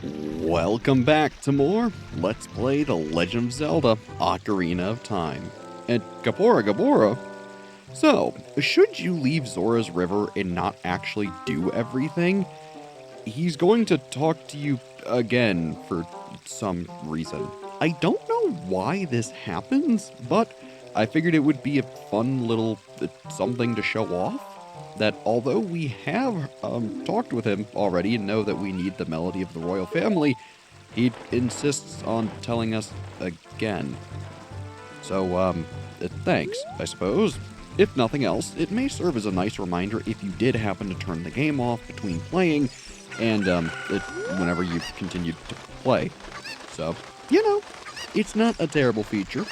Welcome back to more Let's Play The Legend of Zelda Ocarina of Time. And Gabora. So, should you leave Zora's River and not actually do everything, he's going to talk to you again for some reason. I don't know why this happens, but I figured it would be a fun little something to show off. That although we have talked with him already and know that we need the melody of the royal family, he insists on telling us again. So, thanks, I suppose. If nothing else, it may serve as a nice reminder if you did happen to turn the game off between playing and whenever you continued to play. So, it's not a terrible feature.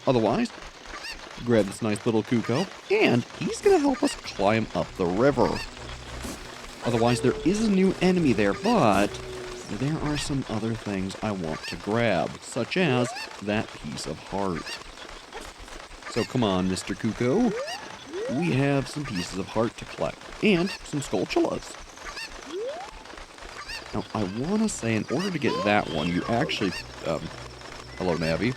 Otherwise, grab this nice little Cucco, and he's going to help us climb up the river. Otherwise, there is a new enemy there, but there are some other things I want to grab, such as that piece of heart. So come on, Mr. Cucco. We have some pieces of heart to collect, and some Skulltulas. Now, I want to say, in order to get that one, you actually, hello, Navi.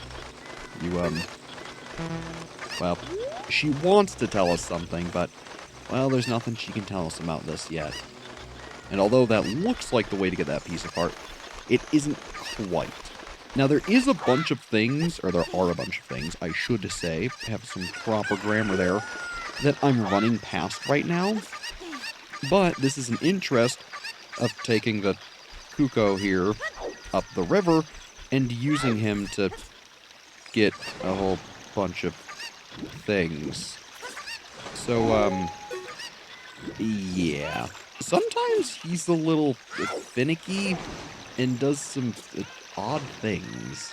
Well, she wants to tell us something, but, well, there's nothing she can tell us about this yet. And although that looks like the way to get that piece of heart, it isn't quite. Now, there is a bunch of things, or there are a bunch of things, I should say, have some proper grammar there, that I'm running past right now. But this is an interest of taking the Cucco here up the river and using him to get a whole bunch of things. So, yeah. Sometimes he's a little finicky and does some odd things.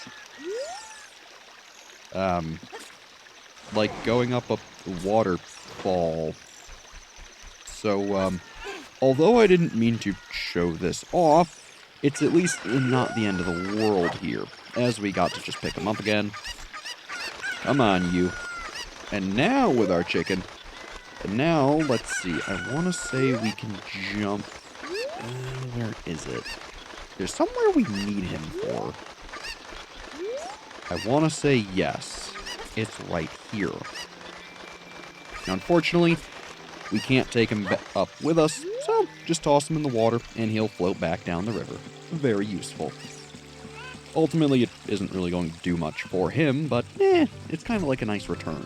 Like going up a waterfall. So, although I didn't mean to show this off, it's at least not the end of the world here, as we got to just pick him up again. Come on, you. And now with our chicken. And now, let's see. I want to say we can jump. Where is it? There's somewhere we need him for. I want to say yes. It's right here. Now, unfortunately, we can't take him up with us, so just toss him in the water and he'll float back down the river. Very useful. Ultimately, it isn't really going to do much for him, but it's kind of like a nice return.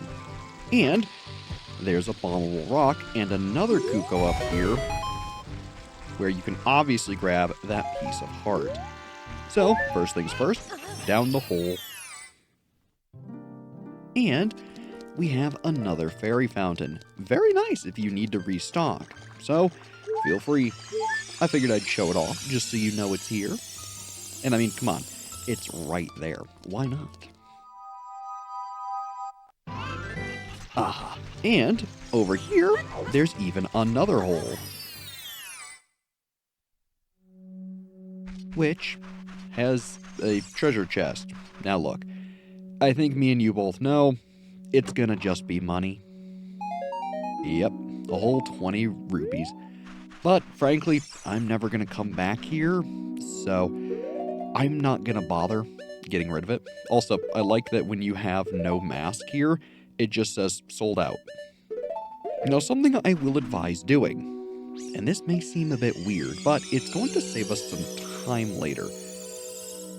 And there's a bombable rock and another Cucco up here, where you can obviously grab that piece of heart. So, first things first, down the hole. And we have another fairy fountain. Very nice if you need to restock. So, feel free. I figured I'd show it off, just so you know it's here. And I mean, come on. It's right there. Why not? Ah, and over here, there's even another hole. Which has a treasure chest. Now look, I think me and you both know, it's gonna just be money. Yep, a whole 20 rupees. But frankly, I'm never gonna come back here, so I'm not gonna bother getting rid of it. Also, I like that when you have no mask here, it just says sold out. Now, something I will advise doing, and this may seem a bit weird, but it's going to save us some time later.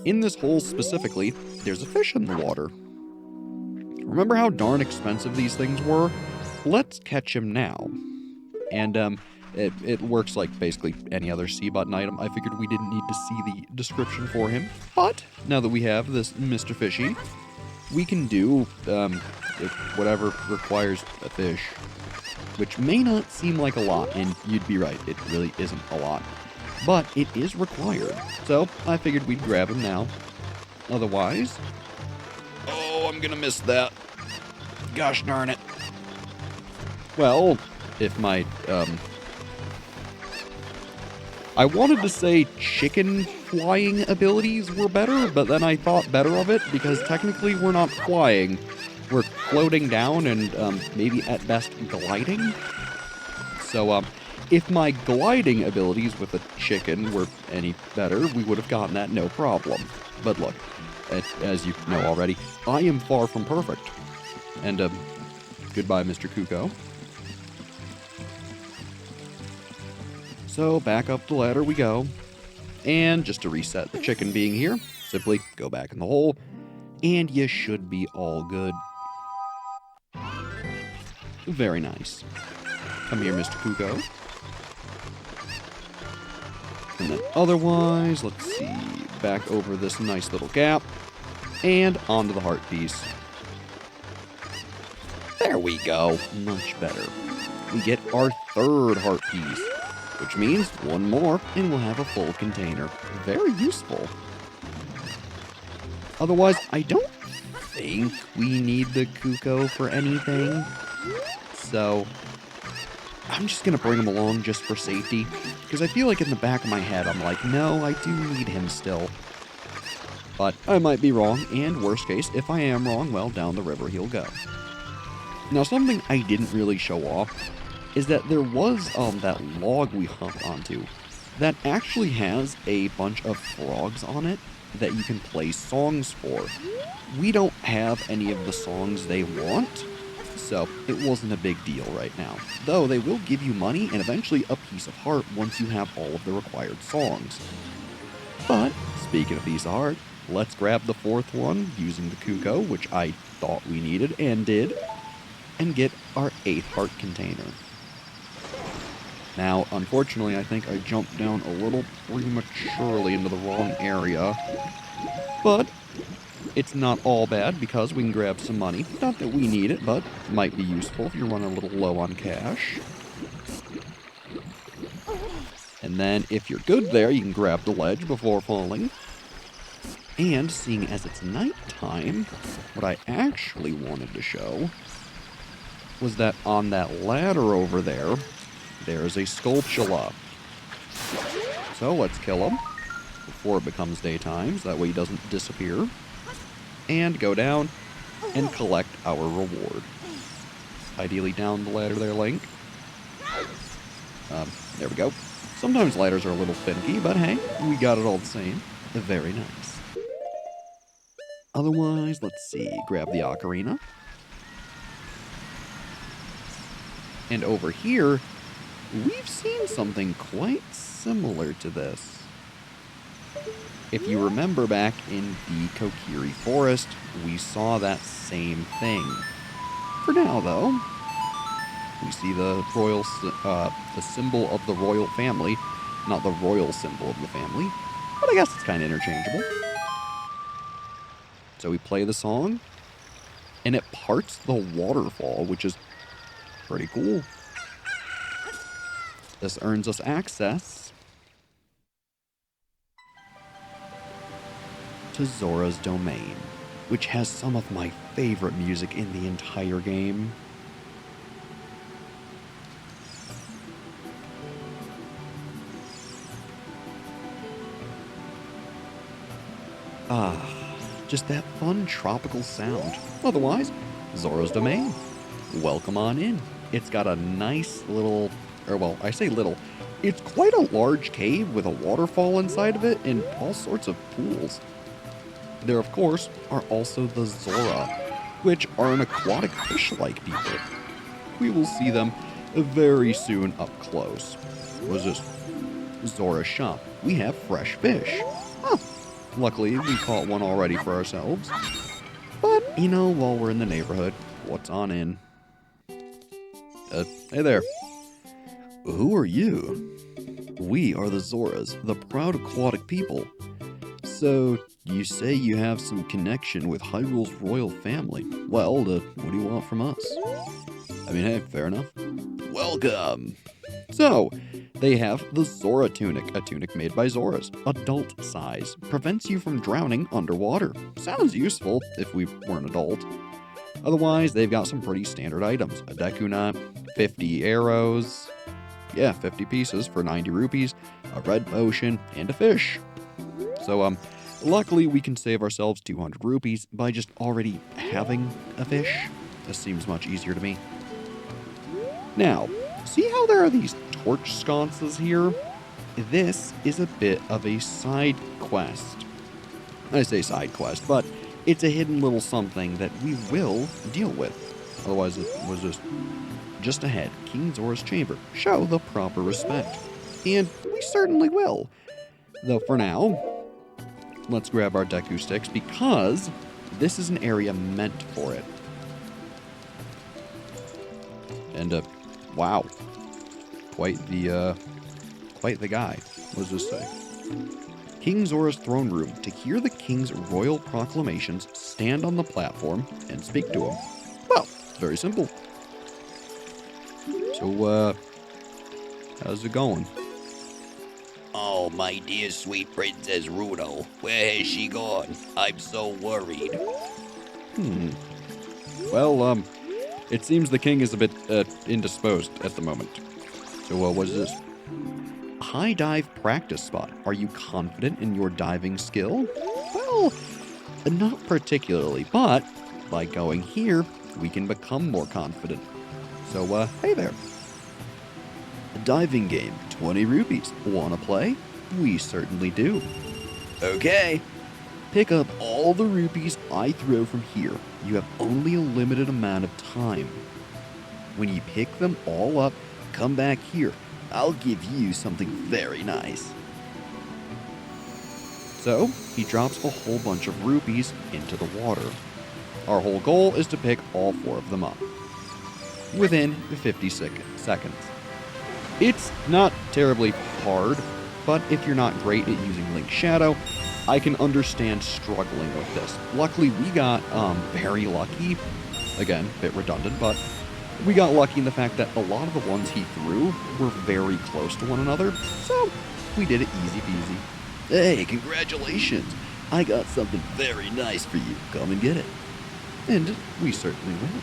In this hole specifically, there's a fish in the water. Remember how darn expensive these things were? Let's catch him now. And, it works like basically any other C button item. I figured we didn't need to see the description for him. But now that we have this Mr. Fishy, we can do whatever requires a fish. Which may not seem like a lot, and you'd be right, it really isn't a lot. But it is required. So I figured we'd grab him now. Otherwise... Oh, I'm gonna miss that. Gosh darn it. Well, if my, I wanted to say chicken flying abilities were better, but then I thought better of it, because technically we're not flying. We're floating down and, maybe at best gliding. So, If my gliding abilities with a chicken were any better, we would have gotten that no problem. But look, as you know already, I am far from perfect. And, goodbye, Mr. Kuko. So, back up the ladder we go. And just to reset the chicken being here, simply go back in the hole, and you should be all good. Very nice. Come here, Mr. Kuko. And then otherwise, let's see, back over this nice little gap, and onto the heart piece. There we go. Much better. We get our third heart piece, which means one more, and we'll have a full container. Very useful. Otherwise, I don't think we need the Kuko for anything. So, I'm just going to bring him along just for safety. Because I feel like in the back of my head, I'm like, no, I do need him still. But I might be wrong, and worst case, if I am wrong, well, down the river he'll go. Now, something I didn't really show off is that there was that log we hopped onto that actually has a bunch of frogs on it that you can play songs for. We don't have any of the songs they want, so it wasn't a big deal right now. Though they will give you money and eventually a piece of heart once you have all of the required songs. But, speaking of piece of heart, let's grab the fourth one using the Kuko, which I thought we needed and did, and get our 8th heart container. Now, unfortunately, I think I jumped down a little prematurely into the wrong area, but it's not all bad because we can grab some money. Not that we need it, but it might be useful if you're running a little low on cash. And then, if you're good there, you can grab the ledge before falling. And, seeing as it's nighttime, what I actually wanted to show was that on that ladder over there, there's a Sculptula. So let's kill him before it becomes daytime, so that way he doesn't disappear. And go down and collect our reward. Ideally down the ladder there, Link. There we go. Sometimes ladders are a little finicky, but hey, we got it all the same. Very nice. Otherwise, let's see, grab the Ocarina. And over here, we've seen something quite similar to this. If you remember back in the Kokiri Forest, we saw that same thing. For now, though, we see the royal, the symbol of the royal family, not the royal symbol of the family, but I guess it's kind of interchangeable. So we play the song, and it parts the waterfall, which is pretty cool. This earns us access to Zora's Domain, which has some of my favorite music in the entire game. Just that fun tropical sound. Otherwise, Zora's Domain. Welcome on in. It's got a nice little, or well, I say little, it's quite a large cave with a waterfall inside of it and all sorts of pools. There, of course, are also the Zora, which are an aquatic fish-like people. We will see them very soon up close. What is this? Zora's shop. We have fresh fish. Huh. Luckily, we caught one already for ourselves. But, you know, while we're in the neighborhood, what's on in? Hey there. Who are you? We are the Zoras, the proud aquatic people. So, you say you have some connection with Hyrule's royal family. Well, what do you want from us? I mean, hey, fair enough. Welcome! So, they have the Zora tunic, a tunic made by Zoras, adult size, prevents you from drowning underwater. Sounds useful if we were an adult. Otherwise, they've got some pretty standard items. A Dekuna, 50 arrows, 50 pieces for 90 rupees, a red potion, and a fish. So, luckily we can save ourselves 200 rupees by just already having a fish. This seems much easier to me. Now, see how there are these torch sconces here, this is a bit of a side quest. I say side quest, but it's a hidden little something that we will deal with. Otherwise, it was just ahead. King Zora's chamber. Show the proper respect. And we certainly will. Though for now, let's grab our Deku sticks because this is an area meant for it. And, wow. Quite the guy. What does this say? King Zora's throne room. To hear the king's royal proclamations, stand on the platform and speak to him. Well, very simple. So, how's it going? Oh, my dear sweet Princess Runo, where has she gone? I'm so worried. Well, it seems the king is a bit, indisposed at the moment. So, what is this? High dive practice spot. Are you confident in your diving skill? Well, not particularly, but by going here, we can become more confident. So, hey there. A diving game, 20 rupees. Wanna play? We certainly do. Okay. Pick up all the rupees I throw from here. You have only a limited amount of time. When you pick them all up, come back here. I'll give you something very nice. So, he drops a whole bunch of rupees into the water. Our whole goal is to pick all 4 of them up within 50 seconds. It's not terribly hard, but if you're not great at using Link Shadow, I can understand struggling with this. Luckily, we got very lucky. Again, a bit redundant, but we got lucky in the fact that a lot of the ones he threw were very close to one another, so we did it easy peasy. Hey, congratulations. I got something very nice for you. Come and get it. And we certainly will.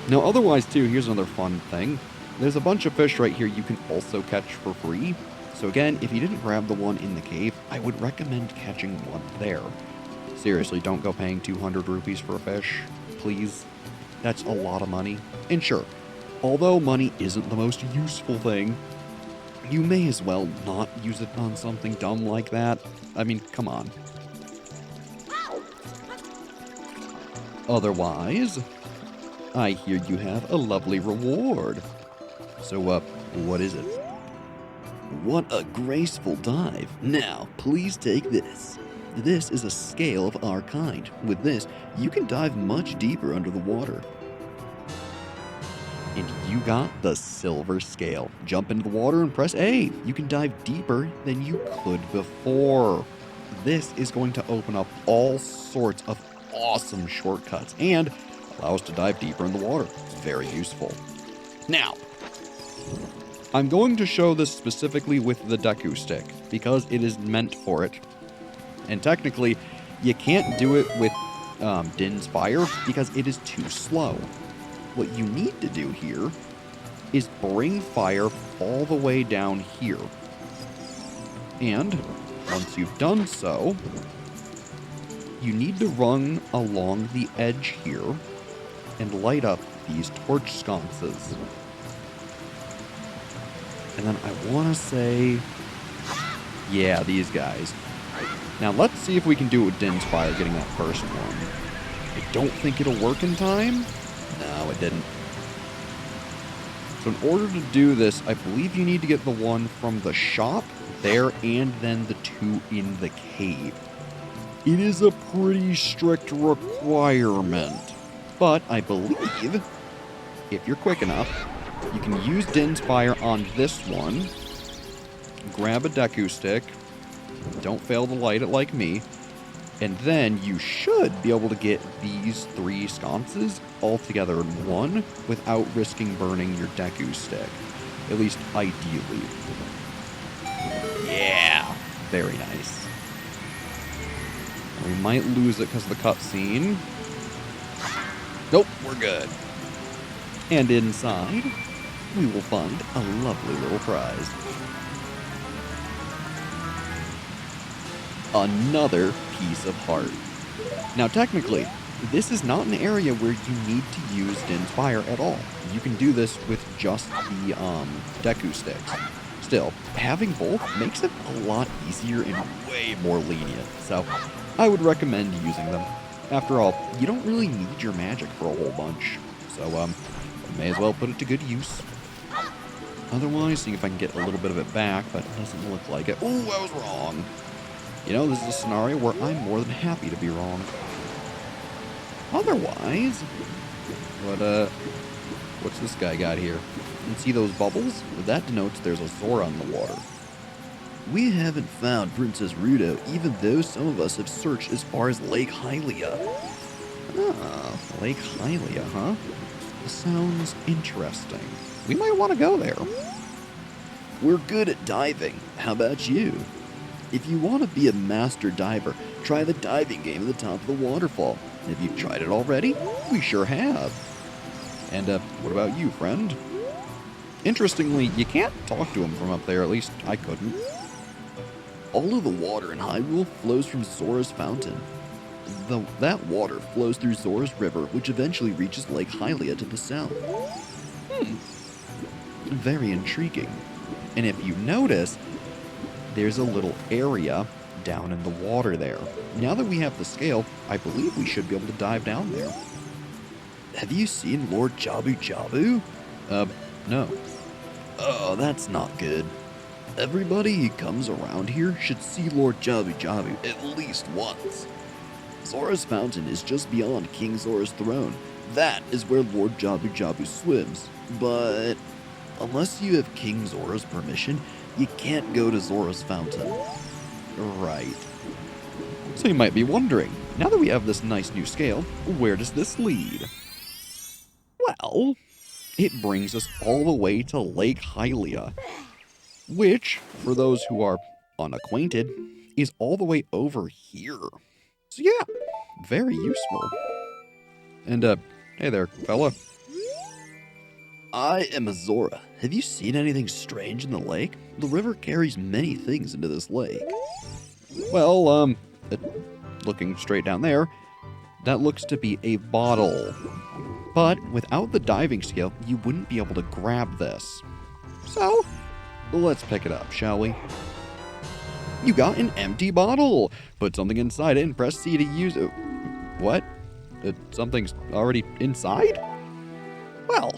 Now, otherwise, too, here's another fun thing. There's a bunch of fish right here you can also catch for free. So again, if you didn't grab the one in the cave, I would recommend catching one there. Seriously, don't go paying 200 rupees for a fish, please. That's a lot of money. And sure, although money isn't the most useful thing, you may as well not use it on something dumb like that. I mean, come on. Otherwise, I hear you have a lovely reward. So, what is it? What a graceful dive. Now, please take this. This is a scale of our kind. With this, you can dive much deeper under the water. And you got the silver scale. Jump into the water and press A. You can dive deeper than you could before. This is going to open up all sorts of awesome shortcuts and allow us to dive deeper in the water. It's very useful. Now, I'm going to show this specifically with the Deku stick because it is meant for it. And technically, you can't do it with Din's Fire because it is too slow. What you need to do here is bring fire all the way down here. And once you've done so, you need to run along the edge here and light up these torch sconces. And then I want to say, yeah, these guys. Now let's see if we can do it with Din's Fire getting that first one. I don't think it'll work in time. No, it didn't. So in order to do this, I believe you need to get the one from the shop there and then the 2 in the cave. It is a pretty strict requirement. But I believe, if you're quick enough, you can use Din's Fire on this one, grab a Deku stick, don't fail to light it like me, and then you should be able to get these 3 sconces all together in one without risking burning your Deku stick. At least ideally. Yeah. Very nice. We might lose it because of the cutscene. Nope, we're good. And inside, we will find a lovely little prize. Another piece of heart. Now technically, this is not an area where you need to use Din's Fire at all. You can do this with just the Deku sticks. Still, having both makes it a lot easier and way more lenient, so I would recommend using them. After all, you don't really need your magic for a whole bunch, so may as well put it to good use. Otherwise, seeing if I can get a little bit of it back, but it doesn't look like it. Ooh, I was wrong. You know, this is a scenario where I'm more than happy to be wrong. Otherwise, what's this guy got here? You see those bubbles? That denotes there's a Zora in the water. We haven't found Princess Ruto, even though some of us have searched as far as Lake Hylia. Ah, Lake Hylia, huh? Sounds interesting. We might want to go there. We're good at diving. How about you? If you want to be a master diver, try the diving game at the top of the waterfall. Have you tried it already? We sure have. And what about you, friend? Interestingly, you can't talk to him from up there, at least I couldn't. All of the water in Hyrule flows from Zora's fountain. That water flows through Zora's river, which eventually reaches Lake Hylia to the south. Very intriguing. And if you notice, there's a little area down in the water there. Now that we have the scale, I believe we should be able to dive down there. Have you seen Lord Jabu Jabu? No. Oh, that's not good. Everybody who comes around here should see Lord Jabu Jabu at least once. Zora's fountain is just beyond King Zora's throne. That is where Lord Jabu Jabu swims. But unless you have King Zora's permission, you can't go to Zora's fountain. Right. So you might be wondering, now that we have this nice new scale, where does this lead? Well, it brings us all the way to Lake Hylia, which, for those who are unacquainted, is all the way over here. So yeah, very useful. And hey there, fella. I am a Zora. Have you seen anything strange in the lake? The river carries many things into this lake. Well, looking straight down there, that looks to be a bottle. But without the diving skill, you wouldn't be able to grab this. So, let's pick it up, shall we? You got an empty bottle. Put something inside it and press C to use it. What? Something's already inside? Well,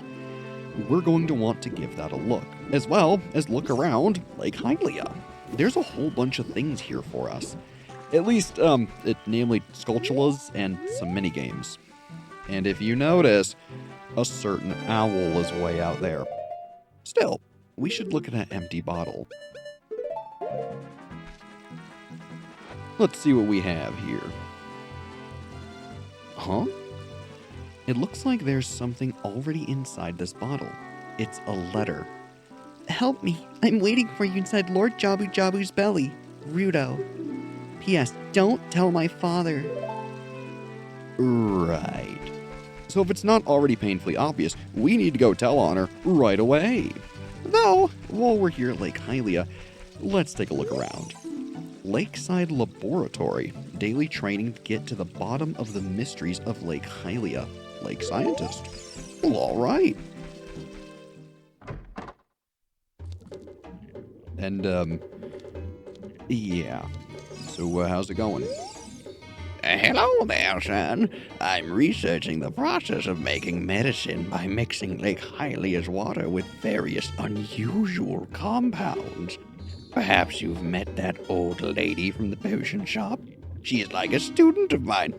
we're going to want to give that a look, as well as look around Lake Hylia. There's a whole bunch of things here for us. At least, namely Skulltulas and some minigames. And if you notice, a certain owl is way out there. Still, we should look at that empty bottle. Let's see what we have here. Huh? It looks like there's something already inside this bottle. It's a letter. Help me. I'm waiting for you inside Lord Jabu Jabu's belly. Ruto. P.S. Don't tell my father. Right. So if it's not already painfully obvious, we need to go tell on her right away. Though, while we're here at Lake Hylia, let's take a look around. Lakeside Laboratory. Daily training to get to the bottom of the mysteries of Lake Hylia. Lake Scientist. Well, alright. And, yeah. So, how's it going? Hello there, son. I'm researching the process of making medicine by mixing Lake Hylia's water with various unusual compounds. Perhaps you've met that old lady from the potion shop. She's like a student of mine.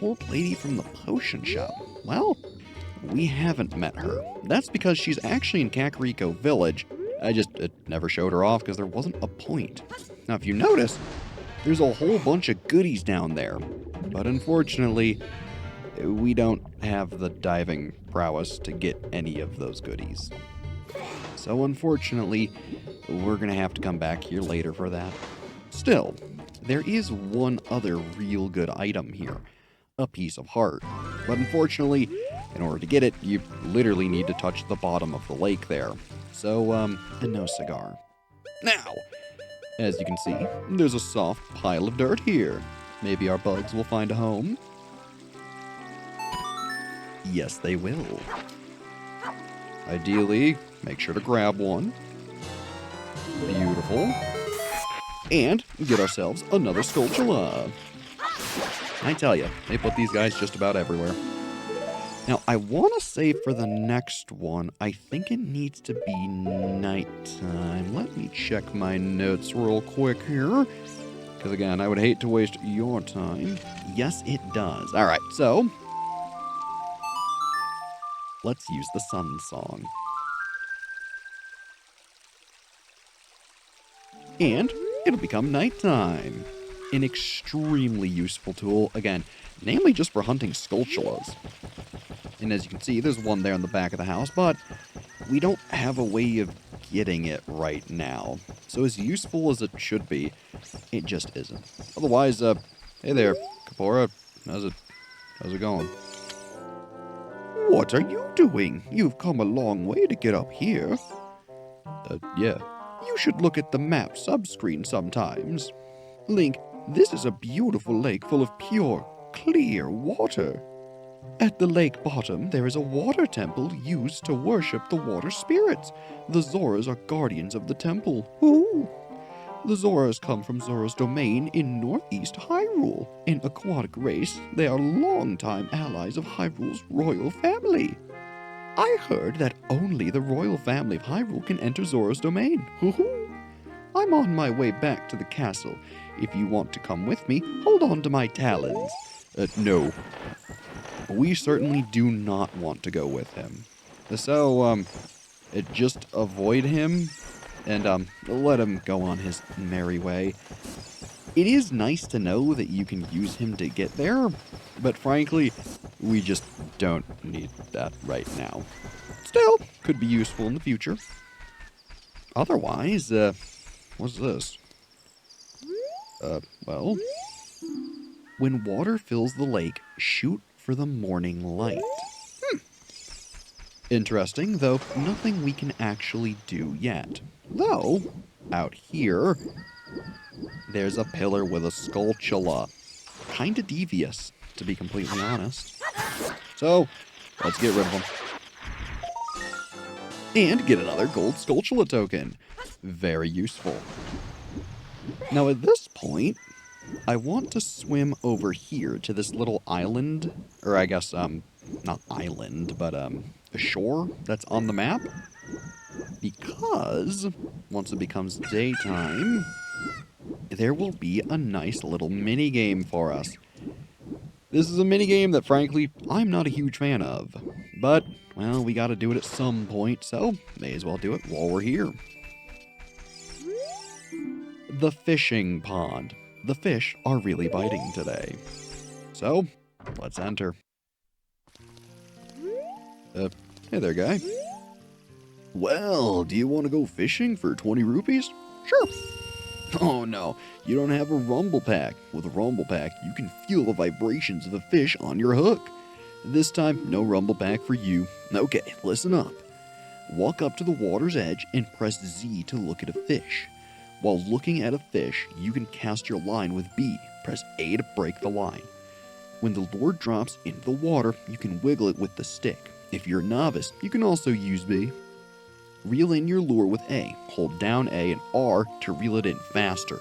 Old lady from the potion shop. Well, we haven't met her. That's because she's actually in Kakariko Village. I just never showed her off because there wasn't a point. Now, if you notice, there's a whole bunch of goodies down there. But unfortunately, we don't have the diving prowess to get any of those goodies. So unfortunately, we're going to have to come back here later for that. Still, there is one other real good item here. A piece of heart. But unfortunately, in order to get it, you literally need to touch the bottom of the lake there. So, no cigar. Now, as you can see, there's a soft pile of dirt here. Maybe our bugs will find a home. Yes, they will. Ideally, make sure to grab one. Beautiful. And get ourselves another Skulltula. I tell you, they put these guys just about everywhere. Now, I want to say for the next one, I think it needs to be nighttime. Let me check my notes real quick here. Because again, I would hate to waste your time. Yes, it does. All right, so let's use the sun song. And it'll become nighttime. An extremely useful tool, again, namely just for hunting Skulltulas. And as you can see, there's one there in the back of the house, but we don't have a way of getting it right now. So as useful as it should be, it just isn't. Otherwise, hey there, Kapora. How's it going? What are you doing? You've come a long way to get up here. Yeah. You should look at the map subscreen sometimes. Link, this is a beautiful lake full of pure, clear water. At the lake bottom, there is a water temple used to worship the water spirits. The Zoras are guardians of the temple. Ooh. The Zoras come from Zora's domain in northeast Hyrule. An aquatic race, they are longtime allies of Hyrule's royal family. I heard that only the royal family of Hyrule can enter Zora's domain. Hoo-hoo. I'm on my way back to the castle. If you want to come with me, hold on to my talons. No. We certainly do not want to go with him. So, just avoid him and, let him go on his merry way. It is nice to know that you can use him to get there, but frankly, we just don't need that right now. Still, could be useful in the future. Otherwise, what's this? Well, when water fills the lake, shoot for the morning light. Interesting, though nothing we can actually do yet. Though, out here, there's a pillar with a Skulltula. Kinda devious, to be completely honest. So, let's get rid of him. And get another gold Skulltula token. Very useful. Now at this point, I want to swim over here to this little island, or I guess, not island, but, a shore that's on the map. Because, once it becomes daytime, there will be a nice little mini-game for us. This is a mini-game that, frankly, I'm not a huge fan of. But, well, we gotta do it at some point, so may as well do it while we're here. The fishing pond. The fish are really biting today. So, let's enter. Hey there, guy. Well, do you want to go fishing for 20 rupees? Sure. Oh no, you don't have a rumble pack. With a rumble pack, you can feel the vibrations of a fish on your hook. This time, no rumble pack for you. Okay, listen up. Walk up to the water's edge and press Z to look at a fish. While looking at a fish, you can cast your line with B. Press A to break the line. When the lure drops into the water, you can wiggle it with the stick. If you're a novice, you can also use B. Reel in your lure with A. Hold down A and R to reel it in faster.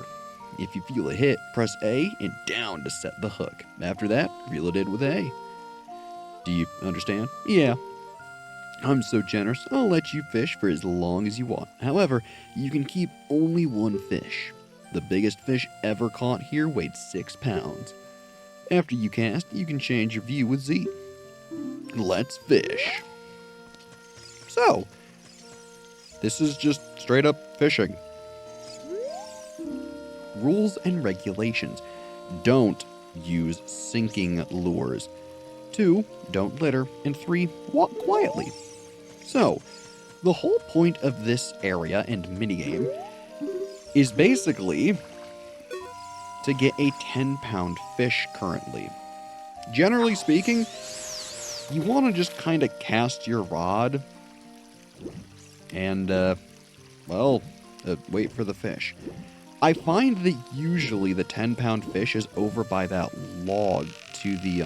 If you feel a hit, press A and down to set the hook. After that, reel it in with A. Do you understand? Yeah. I'm so generous, I'll let you fish for as long as you want. However, you can keep only one fish. The biggest fish ever caught here weighed 6 pounds. After you cast, you can change your view with Z. Let's fish. So, this is just straight up fishing. Rules and regulations. Don't use sinking lures. 2, don't litter. And 3, walk quietly. So, the whole point of this area and minigame is basically to get a 10-pound fish currently. Generally speaking, you want to just kind of cast your rod and, wait for the fish. I find that usually the 10-pound fish is over by that log to the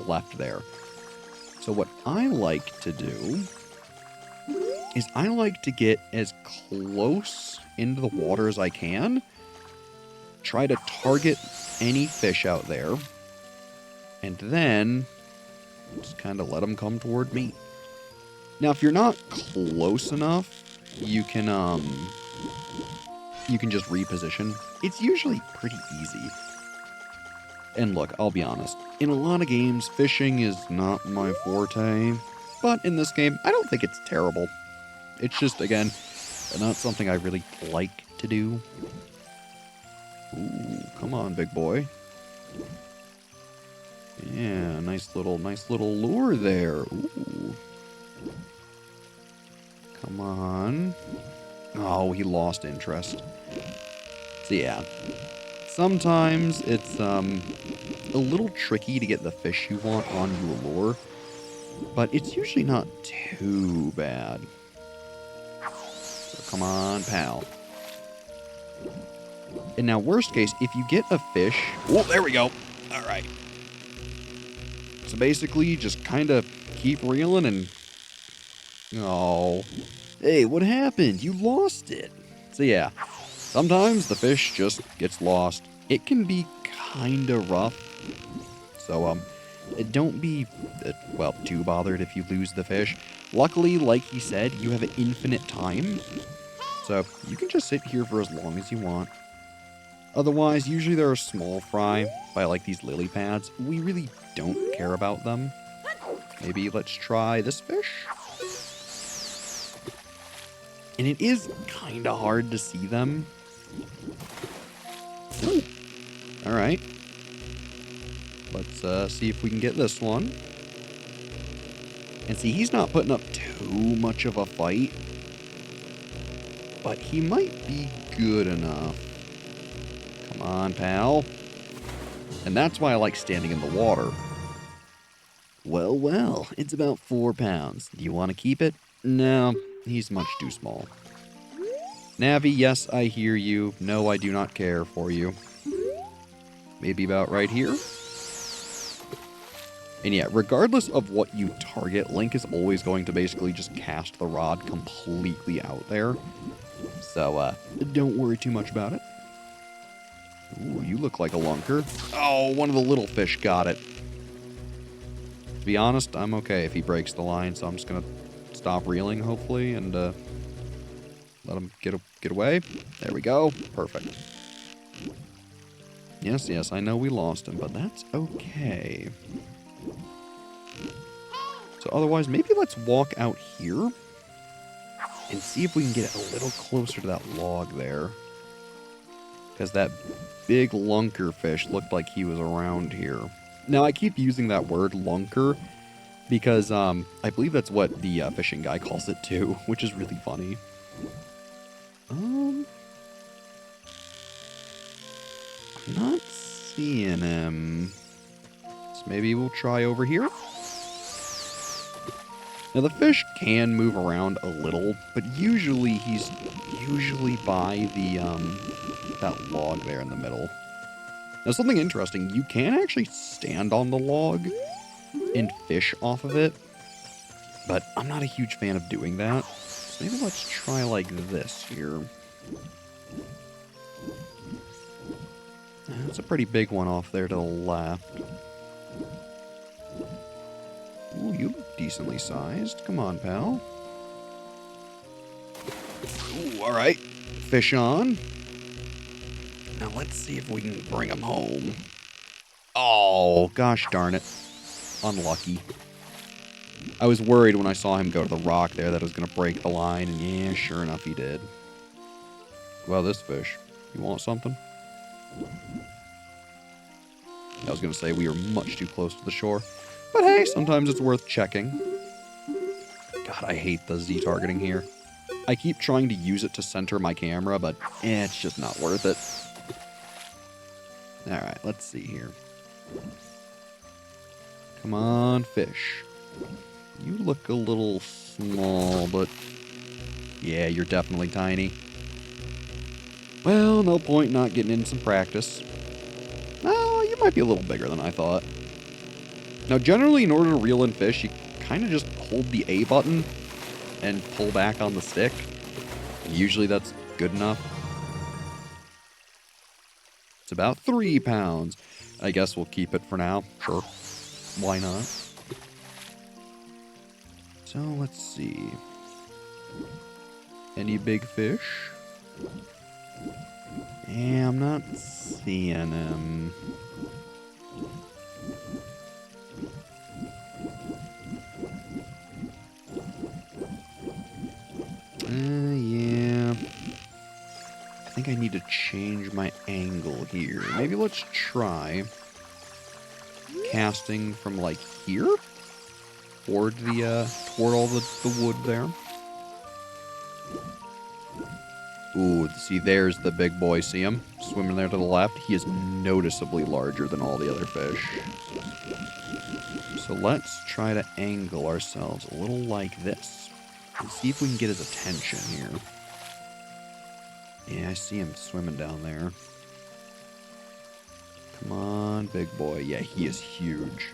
left there. So what I like to do is I like to get as close into the water as I can, try to target any fish out there, and then just kind of let them come toward me. Now, if you're not close enough, you can just reposition. It's usually pretty easy. And look, I'll be honest, in a lot of games, fishing is not my forte, but in this game, I don't think it's terrible. It's just, again, not something I really like to do. Ooh, come on, big boy. Yeah, nice little lure there. Ooh. Come on. Oh, he lost interest. So yeah, sometimes it's a little tricky to get the fish you want on your lure, but it's usually not too bad. So come on, pal. And now, worst case, if you get a fish... Oh, there we go. All right. So basically, you just kind of keep reeling and... Oh. Hey, what happened? You lost it. So yeah, sometimes the fish just gets lost. It can be kind of rough. So, don't be, well, too bothered if you lose the fish. Luckily, like he said, you have infinite time. So, you can just sit here for as long as you want. Otherwise, usually there are small fry by like these lily pads. We really don't care about them. Maybe let's try this fish. And it is kind of hard to see them. Ooh. All right. Let's see if we can get this one. And see, he's not putting up too much of a fight. But he might be good enough. Come on, pal. And that's why I like standing in the water. Well, well, it's about 4 pounds. Do you want to keep it? No, he's much too small. Navi, yes, I hear you. No, I do not care for you. Maybe about right here? And yeah, regardless of what you target, Link is always going to basically just cast the rod completely out there. So, don't worry too much about it. Ooh, you look like a lunker. Oh, one of the little fish got it. To be honest, I'm okay if he breaks the line, so I'm just going to stop reeling, hopefully, and let him get away. There we go. Perfect. Yes, yes, I know we lost him, but that's okay. So otherwise, maybe let's walk out here and see if we can get a little closer to that log there. Because that big lunker fish looked like he was around here. Now, I keep using that word lunker because I believe that's what the fishing guy calls it too, which is really funny. I'm not seeing him. So maybe we'll try over here. Now, the fish can move around a little, but usually he's by the that log there in the middle. Now, something interesting, you can actually stand on the log and fish off of it, but I'm not a huge fan of doing that. So maybe let's try like this here. That's a pretty big one off there to the left. Ooh, you look decently sized. Come on, pal. Ooh, all right. Fish on. Now let's see if we can bring him home. Oh, gosh darn it. Unlucky. I was worried when I saw him go to the rock there that it was going to break the line, and yeah, sure enough, he did. Well, this fish. You want something? I was going to say we are much too close to the shore. But hey, sometimes it's worth checking. God, I hate the Z targeting here. I keep trying to use it to center my camera, but it's just not worth it. Alright, let's see here. Come on, fish. You look a little small, but yeah, you're definitely tiny. Well, no point not getting in some practice. Oh, you might be a little bigger than I thought. Now, generally, in order to reel in fish, you kind of just hold the A button and pull back on the stick. Usually that's good enough. It's about 3 pounds. I guess we'll keep it for now. Sure. Why not? So, let's see. Any big fish? Yeah, I'm not seeing him. Yeah. I think I need to change my angle here. Maybe let's try casting from like here toward the toward all the wood there. Ooh, see, there's the big boy. See him swimming there to the left? He is noticeably larger than all the other fish. So let's try to angle ourselves a little like this and see if we can get his attention here. Yeah, I see him swimming down there. Come on, big boy. Yeah, he is huge.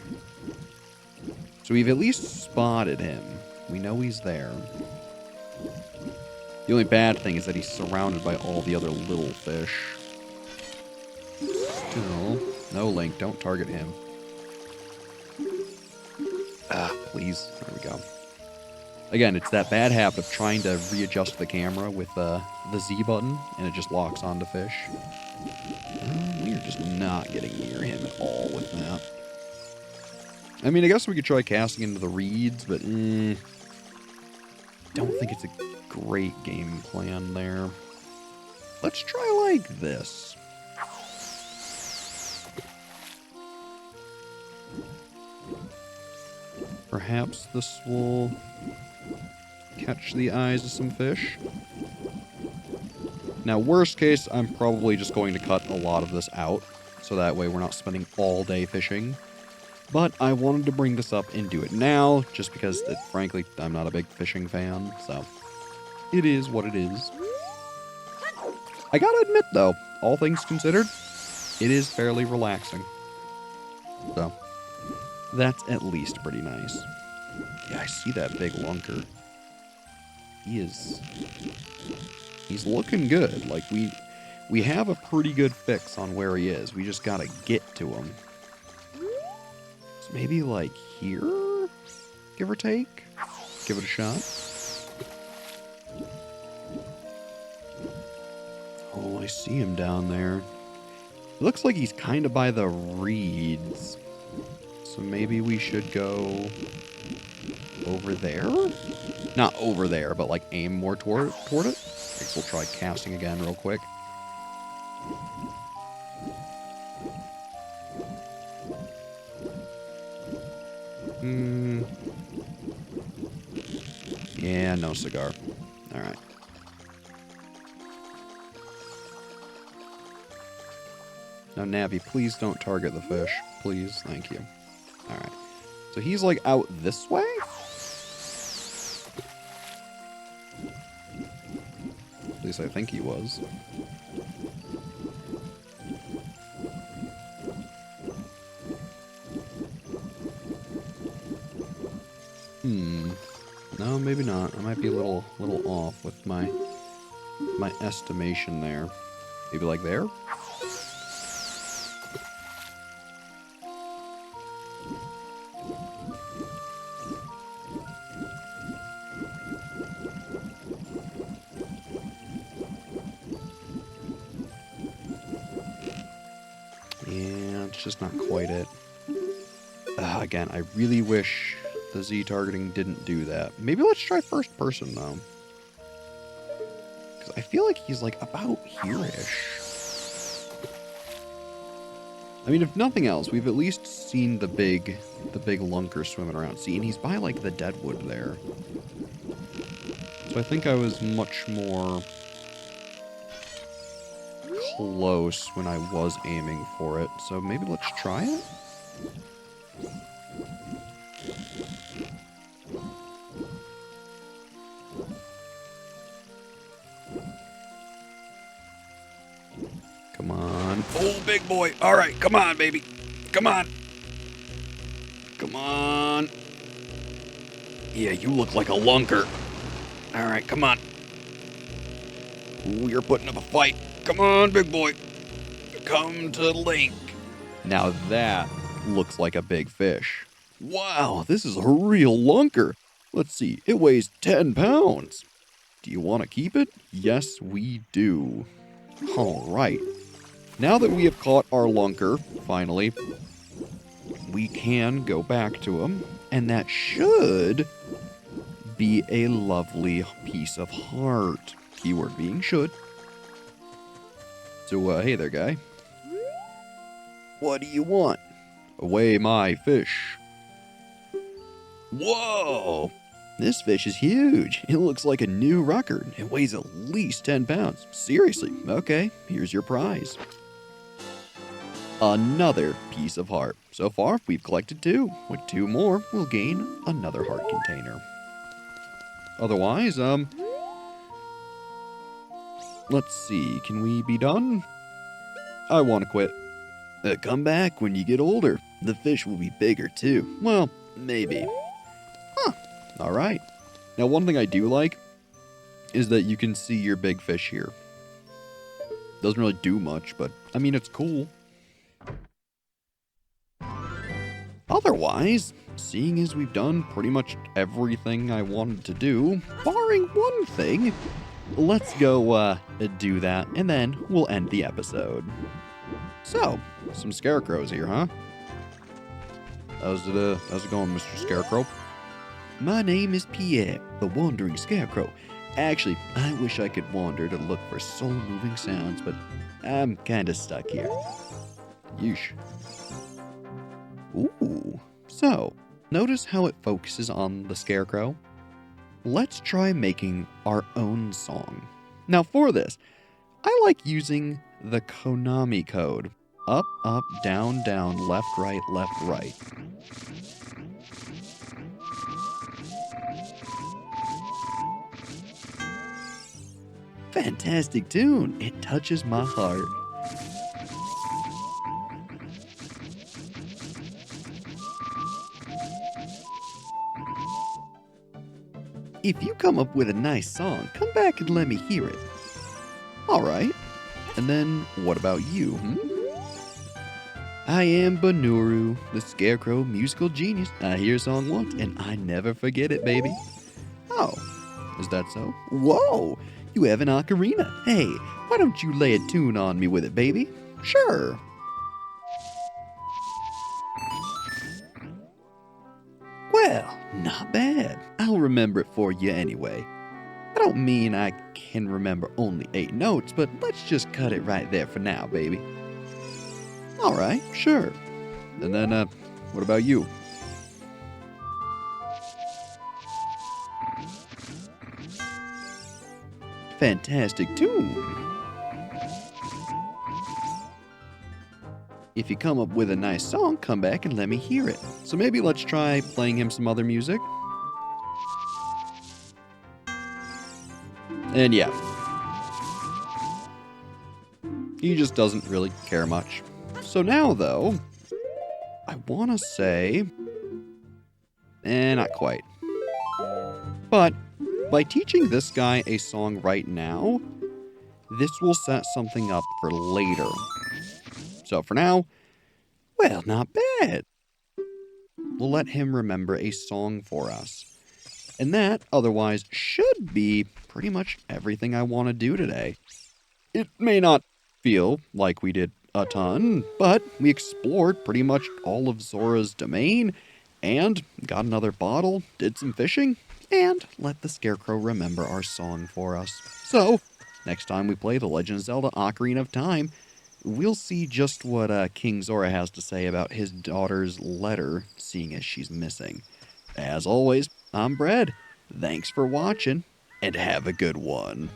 So we've at least spotted him. We know he's there. The only bad thing is that he's surrounded by all the other little fish. Oh, no, Link, don't target him. Ah, please. There we go. Again, it's that bad habit of trying to readjust the camera with the Z button, and it just locks onto fish. We are just not getting near him at all with that. I mean, I guess we could try casting into the reeds, but don't think it's a great game plan there. Let's try like this. Perhaps this will catch the eyes of some fish. Now, worst case, I'm probably just going to cut a lot of this out, so that way we're not spending all day fishing. But I wanted to bring this up and do it now, just because, frankly, I'm not a big fishing fan, so it is what it is. I gotta admit, though, all things considered, it is fairly relaxing. So, that's at least pretty nice. Yeah, I see that big lunker. He's looking good. Like, we have a pretty good fix on where he is. We just gotta get to him. So maybe, like, here? Give or take? Give it a shot. Oh, I see him down there. It looks like he's kind of by the reeds. So maybe we should go over there? Not over there, but like aim more toward it. I guess we'll try casting again real quick. Yeah, no cigar. Alright. Now, Navi, please don't target the fish. Please, thank you. Alright. So he's like out this way? At least I think he was. No, maybe not. I might be a little off with my estimation there. Maybe like there? Yeah, it's just not quite it. Again, I really wish the Z targeting didn't do that. Maybe let's try first person, though. Because I feel like he's, like, about here-ish. I mean, if nothing else, we've at least seen the big lunker swimming around. See, and he's by, like, the deadwood there. So I think I was much more close when I was aiming for it. So maybe let's try it? Come on. Oh, big boy. All right, come on, baby. Come on. Come on. Yeah, you look like a lunker. All right, come on. Ooh, you're putting up a fight. Come on, big boy. Come to the lake. Now that looks like a big fish. Wow, this is a real lunker. Let's see, it weighs 10 pounds. Do you want to keep it? Yes, we do. All right. Now that we have caught our lunker, finally, we can go back to him, and that should be a lovely piece of heart. Keyword being should. So, hey there, guy. What do you want? Away my fish. Whoa! This fish is huge. It looks like a new record. It weighs at least 10 pounds. Seriously. Okay, here's your prize. Another piece of heart. So far, we've collected 2. With 2 more, we'll gain another heart container. Otherwise, let's see. Can we be done? I want to quit. Come back when you get older. The fish will be bigger too. Well, maybe. Huh. All right. Now, one thing I do like is that you can see your big fish here. Doesn't really do much, but I mean, it's cool. Otherwise, seeing as we've done pretty much everything I wanted to do, barring one thing, let's go do that, and then we'll end the episode. So, some scarecrows here, huh? How's it going, Mr. Scarecrow? My name is Pierre, the Wandering Scarecrow. Actually, I wish I could wander to look for soul-moving sounds, but I'm kinda stuck here. Yeesh. Ooh. So, notice how it focuses on the scarecrow? Let's try making our own song. Now for this, I like using the Konami code. Up, up, down, down, left, right, left, right. Fantastic tune. It touches my heart. If you come up with a nice song, come back and let me hear it. Alright. And then, what about you, I am Banuru, the Scarecrow musical genius. I hear a song once, and I never forget it, baby. Oh, is that so? Whoa, you have an ocarina. Hey, why don't you lay a tune on me with it, baby? Sure. Well, not bad. I'll remember it for you anyway. I don't mean I can remember only 8 notes, but let's just cut it right there for now, baby. Alright, sure. And then, what about you? Fantastic tune. If you come up with a nice song, come back and let me hear it. So maybe let's try playing him some other music. And yeah. He just doesn't really care much. So now, though, I want to say... not quite. But by teaching this guy a song right now, this will set something up for later. So for now, well, not bad. We'll let him remember a song for us. And that, otherwise, should be pretty much everything I want to do today. It may not feel like we did a ton, but we explored pretty much all of Zora's domain, and got another bottle, did some fishing, and let the Scarecrow remember our song for us. So, next time we play The Legend of Zelda Ocarina of Time, we'll see just what King Zora has to say about his daughter's letter, seeing as she's missing. As always, I'm Brad. Thanks for watching, and have a good one.